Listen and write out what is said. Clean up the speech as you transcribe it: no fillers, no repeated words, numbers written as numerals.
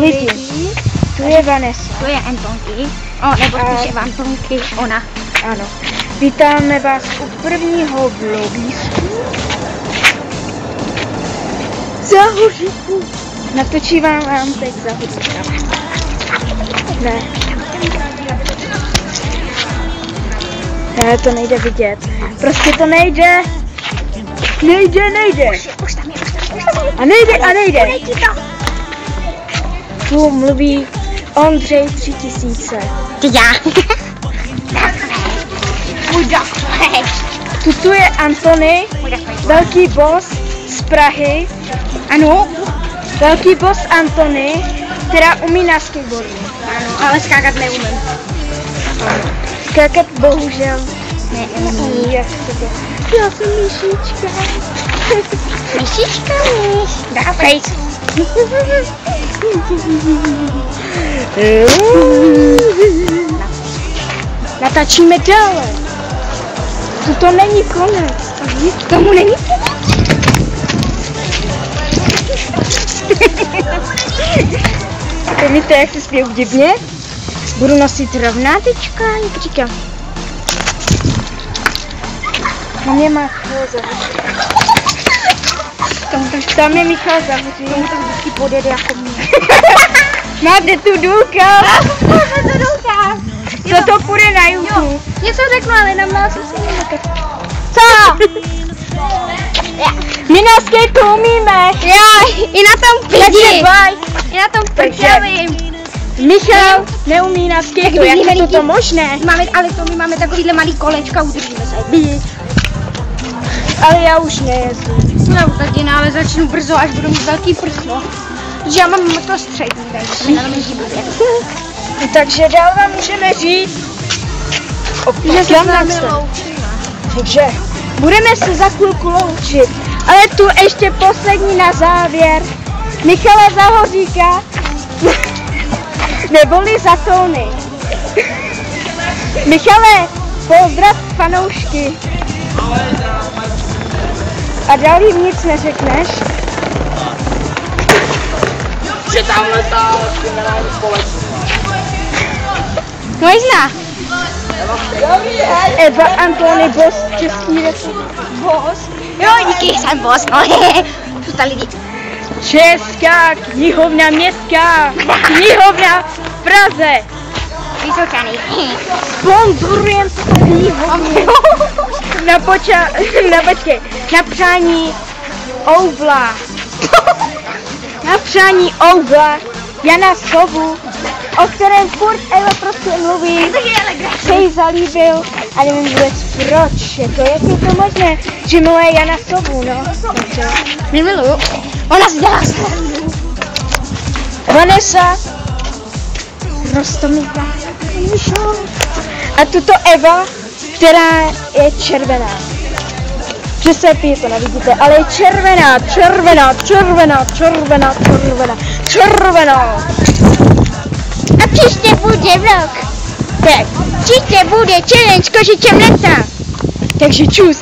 lidi. Tu je Vanessa. To je Antonky. Nebo spíše Antonky, ona. Ano. Vítáme vás u prvního vlovísku. Za Hoříku. Natočívám vám teď za Hoříka. Ne. Ne, to nejde vidět. Prostě to nejde. Nejde. A nejde. Tu mluví Ondřej 3000. Ty já. Tu je Antony, velký boss z Prahy. Ano. Velký boss Antony, která umí na skateboardu. Ano, ale skákat neumím. Skákat bohužel neumí. Já jsem myšička. Myšička, dávej. Natáčíme dále. To není konec. K tomu není konec. Víte, jak se směju divně? Budu nosit rovnátečka, jak říkám. Na mě má Michal Zahoří. Tam je Michal Zahoří. Tomu to vždycky podjede jako mě. Máte tu důkaz. Co to půjde na YouTube? Něco řeknu, ale na mě jsem si nemůžu. Co? My na skateu umíme. Já, i na tom Takže pidi. bye. I na tom pidi. Michal neumí na skateu, jak je to možné? Ale my máme takovýhle malý kolečka, udržíme se. Ale já už nejezdím. No taky ne, ale začnu brzo, až budu mít velký prso. Protože já mám to střední, takže to mi na tom jezdí blbě. Takže dál vám můžeme říct Že se s námi takže budeme se za chvilku loučit. Ale tu ještě poslední na závěr. Michale Zahoříka, neboli za Tony. Michale, pozdrav fanoušky. A dál jim nic neřekneš? Že tamhle ta generální společnost. No zná. Eva Antony, boss Český republiky. Boss? Jo, díky, jsem boss, no co ta lidi. Česká knihovna městská, knihovna v Praze. Vysočaný. Sponzorujem knihovnu. Na přání Ouvla. Na přání Ouvla Jana Sovu, o kterém furt Eva prostě mluví, se jí zalíbil a nevím vůbec proč, jak je to možné, že miluje Jana Sovu, no. Nemiluju. Ona si dělá srandu. Vanessa, Rostomíka, a tuto Eva, která je červená. Že se pije, to nevidíte, ale je červená. A příště bude vlog. Tak, Příště bude challenge kožičem lesa. takže čus.